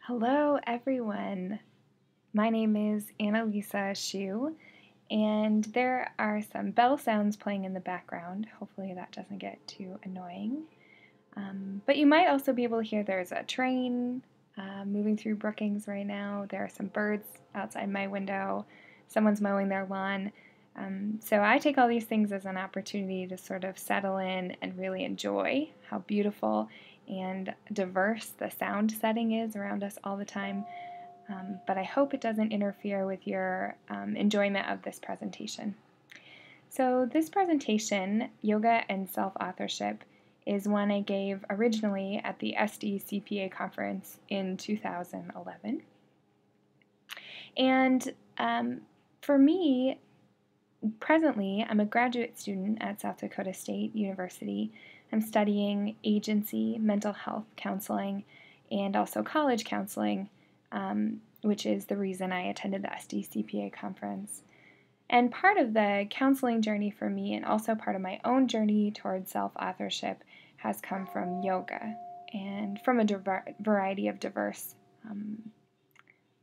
Hello, everyone. My name is Leisa Schuh, and there are some bell sounds playing in the background. Hopefully, that doesn't get too annoying. But you might also be able to hear there's a train moving through Brookings right now. There are some birds outside my window. Someone's mowing their lawn. So I take all these things as an opportunity to sort of settle in and really enjoy how beautiful and diverse the sound setting is around us all the time. But I hope it doesn't interfere with your enjoyment of this presentation. So this presentation, Yoga and Self-Authorship, is one I gave originally at the SDCPA conference in 2011. And for me, presently, I'm a graduate student at South Dakota State University. I'm studying agency, mental health counseling, and also college counseling, which is the reason I attended the SDCPA conference. And part of the counseling journey for me, and also part of my own journey towards self-authorship, has come from yoga and from a variety of diverse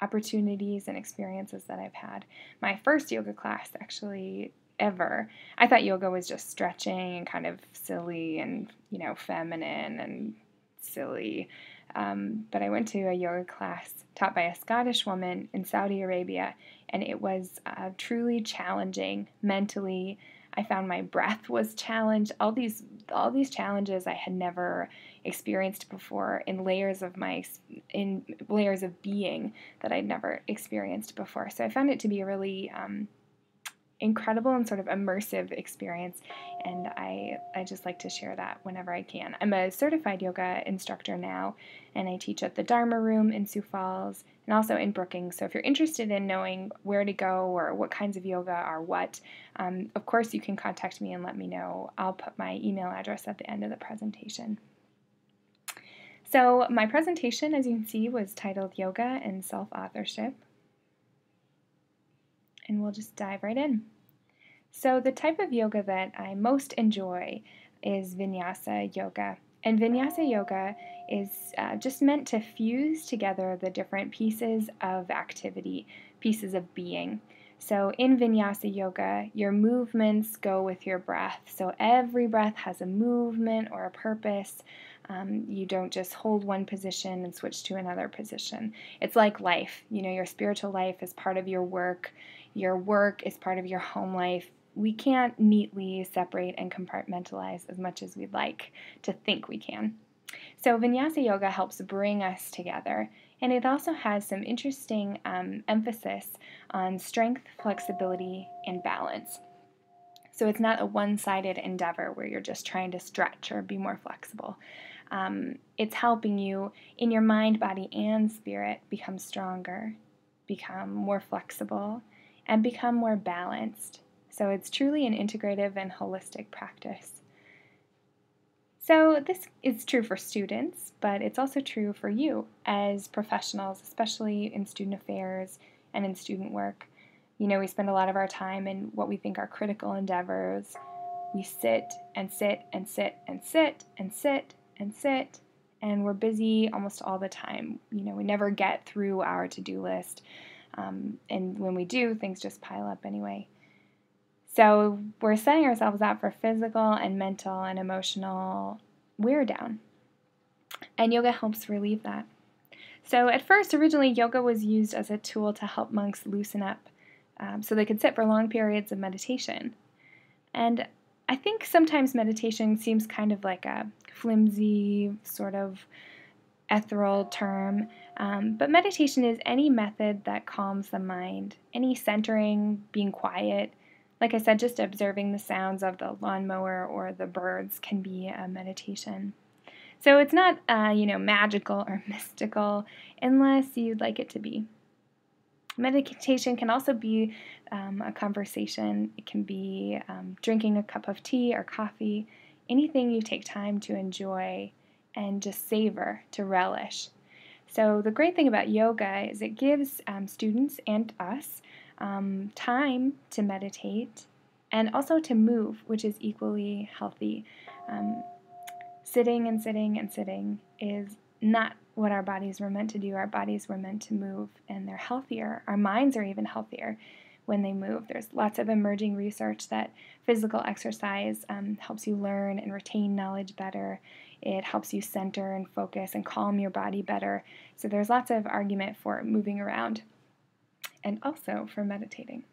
opportunities and experiences that I've had. My first yoga class, actually, ever, I thought yoga was just stretching and kind of silly and, feminine and silly. But I went to a yoga class taught by a Scottish woman in Saudi Arabia, and it was truly challenging mentally. I found my breath was challenged. All these challenges I had never experienced before in layers of being that I'd never experienced before. So I found it to be a really incredible and sort of immersive experience, and I just like to share that whenever I can. I'm a certified yoga instructor now, and I teach at the Dharma Room in Sioux Falls and also in Brookings. So if you're interested in knowing where to go or what kinds of yoga are what, of course you can contact me and let me know. I'll put my email address at the end of the presentation. So my presentation, as you can see, was titled Yoga and Self-Authorship. And we'll just dive right in. So the type of yoga that I most enjoy is Vinyasa yoga. And Vinyasa yoga is just meant to fuse together the different pieces of activity, pieces of being. So in Vinyasa yoga, your movements go with your breath. So every breath has a movement or a purpose. You don't just hold one position and switch to another position. It's like life. Your spiritual life is part of your work. Your work is part of your home life. We can't neatly separate and compartmentalize as much as we'd like to think we can. So Vinyasa yoga helps bring us together, and it also has some interesting emphasis on strength, flexibility, and balance. So it's not a one-sided endeavor where you're just trying to stretch or be more flexible. It's helping you in your mind, body, and spirit become stronger, become more flexible, and become more balanced. So it's truly an integrative and holistic practice. So this is true for students, but it's also true for you as professionals, especially in student affairs and in student work. We spend a lot of our time in what we think are critical endeavors. We sit and sit and sit and sit and sit and sit, and we're busy almost all the time. We never get through our to-do list. And when we do, things just pile up anyway. So we're setting ourselves up for physical and mental and emotional wear down. And yoga helps relieve that. So at first, originally, yoga was used as a tool to help monks loosen up so they could sit for long periods of meditation. And I think sometimes meditation seems kind of like a flimsy sort of ethereal term, but meditation is any method that calms the mind, any centering, being quiet. Like I said, just observing the sounds of the lawnmower or the birds can be a meditation. So it's not, magical or mystical unless you'd like it to be. Meditation can also be a conversation. It can be drinking a cup of tea or coffee, anything you take time to enjoy and just savor, to relish. So the great thing about yoga is it gives students and us time to meditate and also to move, which is equally healthy. Sitting and sitting and sitting is not what our bodies were meant to do. Our bodies were meant to move, and they're healthier. Our minds are even healthier when they move. There's lots of emerging research that physical exercise helps you learn and retain knowledge better. It helps you center and focus and calm your body better. So there's lots of argument for moving around and also for meditating.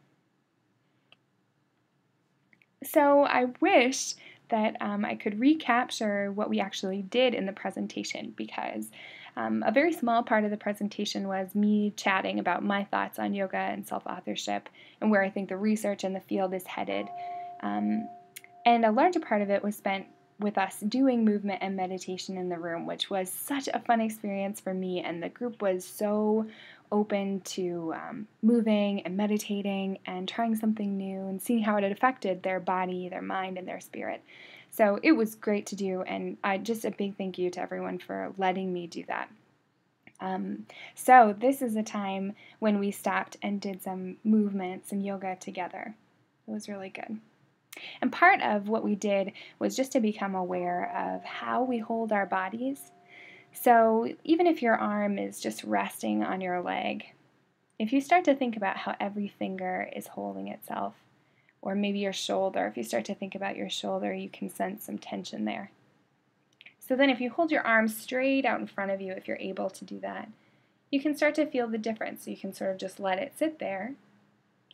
So I wish that I could recapture what we actually did in the presentation, because a very small part of the presentation was me chatting about my thoughts on yoga and self-authorship and where I think the research in the field is headed. And a larger part of it was spent with us doing movement and meditation in the room, which was such a fun experience for me, and the group was so open to moving and meditating and trying something new and seeing how it had affected their body, their mind, and their spirit. So it was great to do, and just a big thank you to everyone for letting me do that. So this is a time when we stopped and did some movement, some yoga together. It was really good. And part of what we did was just to become aware of how we hold our bodies. So even if your arm is just resting on your leg, if you start to think about how every finger is holding itself, or maybe your shoulder, if you start to think about your shoulder, you can sense some tension there. So then if you hold your arms straight out in front of you, if you're able to do that, you can start to feel the difference. So you can sort of just let it sit there,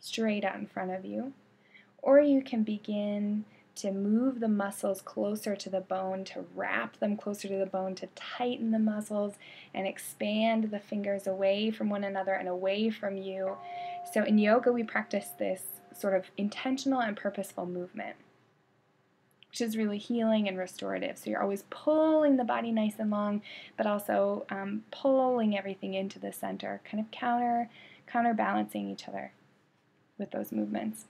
straight out in front of you. Or you can begin to move the muscles closer to the bone, to wrap them closer to the bone, to tighten the muscles and expand the fingers away from one another and away from you. So in yoga, we practice this sort of intentional and purposeful movement, which is really healing and restorative. So you're always pulling the body nice and long, but also pulling everything into the center, kind of counterbalancing each other with those movements.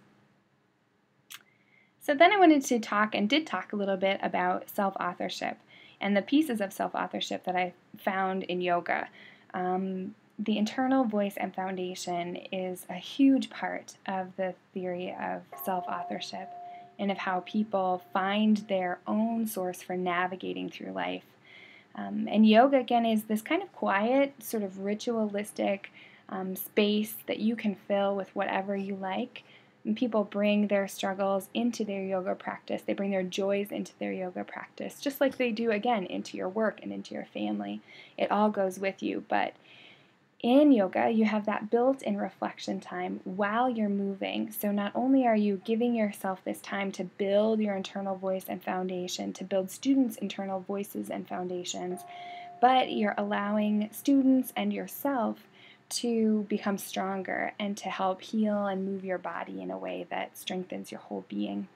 So then I wanted to talk a little bit about self-authorship and the pieces of self-authorship that I found in yoga. The internal voice and foundation is a huge part of the theory of self-authorship and of how people find their own source for navigating through life. And yoga, again, is this kind of quiet, sort of ritualistic space that you can fill with whatever you like. And people bring their struggles into their yoga practice. They bring their joys into their yoga practice, just like they do, again, into your work and into your family. It all goes with you. But in yoga, you have that built-in reflection time while you're moving. So not only are you giving yourself this time to build your internal voice and foundation, to build students' internal voices and foundations, but you're allowing students and yourself to become stronger and to help heal and move your body in a way that strengthens your whole being.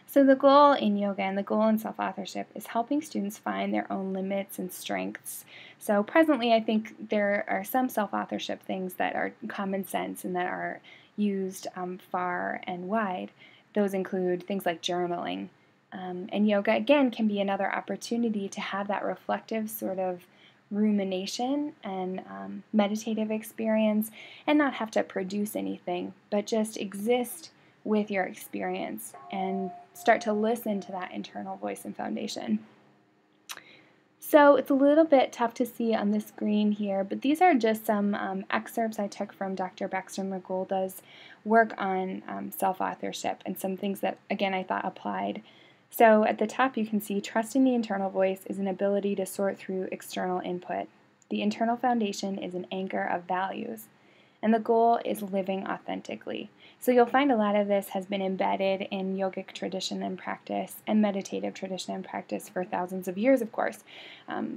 So the goal in yoga and the goal in self-authorship is helping students find their own limits and strengths. So presently I think there are some self-authorship things that are common sense and that are used far and wide. Those include things like journaling. And yoga, again, can be another opportunity to have that reflective sort of rumination and meditative experience and not have to produce anything, but just exist with your experience and start to listen to that internal voice and foundation. So it's a little bit tough to see on the screen here, but these are just some excerpts I took from Dr. Baxter Magolda's work on self-authorship and some things that, again, I thought applied. So at the top you can see trusting the internal voice is an ability to sort through external input. The internal foundation is an anchor of values. And the goal is living authentically. So you'll find a lot of this has been embedded in yogic tradition and practice and meditative tradition and practice for thousands of years, of course.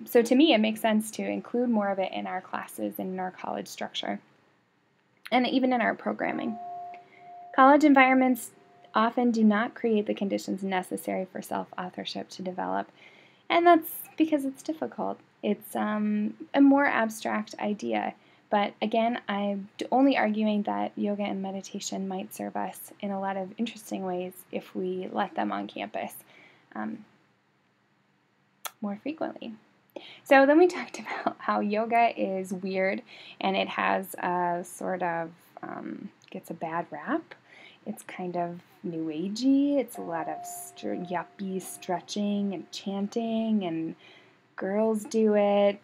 So to me, it makes sense to include more of it in our classes and in our college structure, and even in our programming. College environments often do not create the conditions necessary for self-authorship to develop, and that's because it's difficult. It's a more abstract idea. But again, I'm only arguing that yoga and meditation might serve us in a lot of interesting ways if we let them on campus more frequently. So then we talked about how yoga is weird and it has a sort of, gets a bad rap. It's kind of new agey. It's a lot of yuppie stretching and chanting and girls do it,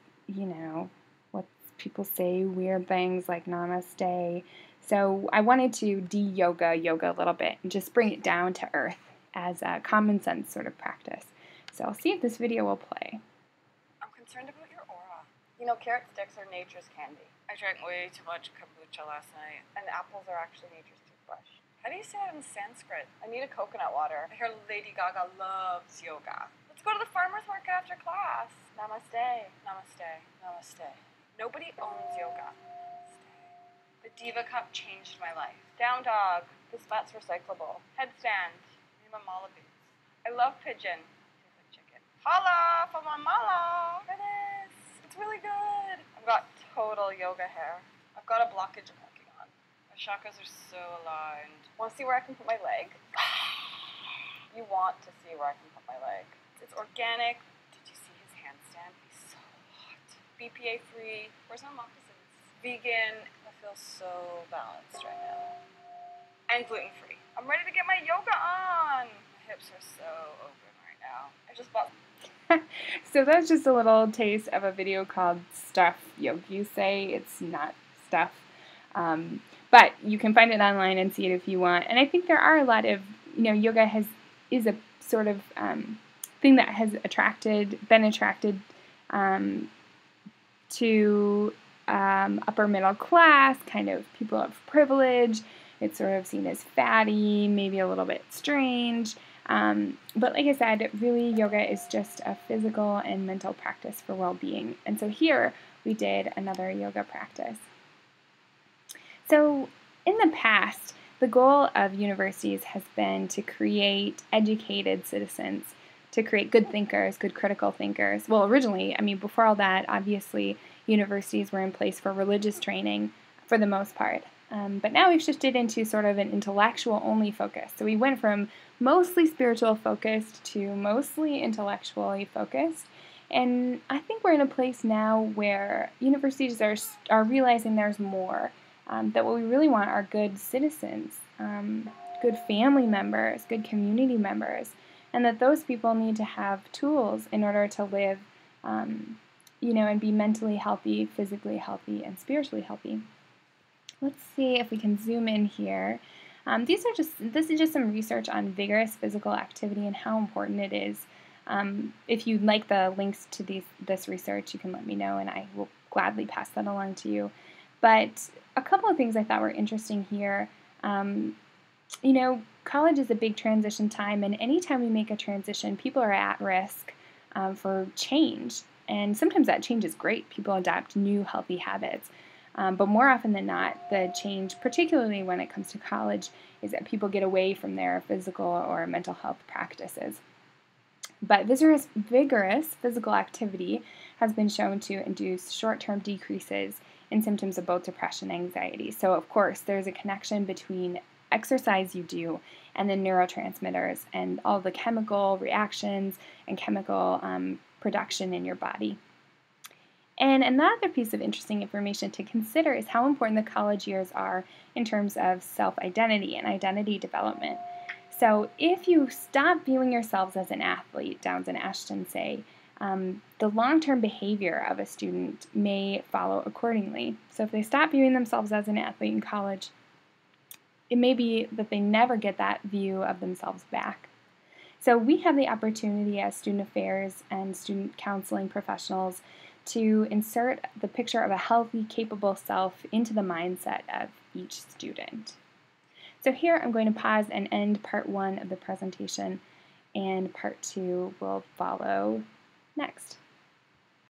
what people say, weird things like namaste. So I wanted to de-yoga yoga a little bit and just bring it down to earth as a common sense sort of practice. So I'll see if this video will play. I'm concerned about your aura. Carrot sticks are nature's candy. I drank way too much kombucha last night, and apples are actually nature's toothbrush. How do you say that in Sanskrit? I need a coconut water. I hear Lady Gaga loves yoga. Let's go to the farmer's market after class. Namaste. Namaste. Namaste. Nobody owns yoga. Namaste. The Diva Cup changed my life. Down dog. This bat's recyclable. Headstand. Nima mala boots. I love pigeon. Chicken. Holla for my mala. For this. It's really good. I've got total yoga hair. I've got a blockage I'm working on. My chakras are so aligned. Want to see where I can put my leg? You want to see where I can put my leg. It's organic. Did you see his handstand? He's so hot. BPA free. Where's my moccasins? Vegan. I feel so balanced right now. And gluten free. I'm ready to get my yoga on. My hips are so open right now. I just bought. So that's just a little taste of a video called Stuff Yogis Say. It's not stuff. But you can find it online and see it if you want. And I think there are a lot of, yoga is a sort of thing that has been attracted to upper middle class, kind of people of privilege. It's sort of seen as fatty, maybe a little bit strange. But like I said, really yoga is just a physical and mental practice for well-being. And so here we did another yoga practice. So in the past, the goal of universities has been to create educated citizens, to create good thinkers, good critical thinkers. Well, originally, before all that, obviously, universities were in place for religious training for the most part. But now we've shifted into sort of an intellectual-only focus. So we went from mostly spiritual focused to mostly intellectually focused. And I think we're in a place now where universities are realizing there's more. That what we really want are good citizens, good family members, good community members, and that those people need to have tools in order to live, and be mentally healthy, physically healthy, and spiritually healthy. Let's see if we can zoom in here. This is just some research on vigorous physical activity and how important it is. If you'd like the links to this research, you can let me know, and I will gladly pass that along to you. But a couple of things I thought were interesting here. College is a big transition time, and anytime we make a transition, people are at risk for change. And sometimes that change is great. People adopt new healthy habits. But more often than not, the change, particularly when it comes to college, is that people get away from their physical or mental health practices. But vigorous physical activity has been shown to induce short-term decreases in symptoms of both depression and anxiety. So, of course, there's a connection between exercise you do and the neurotransmitters and all the chemical reactions and chemical production in your body. And another piece of interesting information to consider is how important the college years are in terms of self-identity and identity development. So if you stop viewing yourselves as an athlete, Downs and Ashton say, the long-term behavior of a student may follow accordingly. So if they stop viewing themselves as an athlete in college, it may be that they never get that view of themselves back. So we have the opportunity as student affairs and student counseling professionals to insert the picture of a healthy, capable self into the mindset of each student. So here I'm going to pause and end part 1 of the presentation, and part 2 will follow next.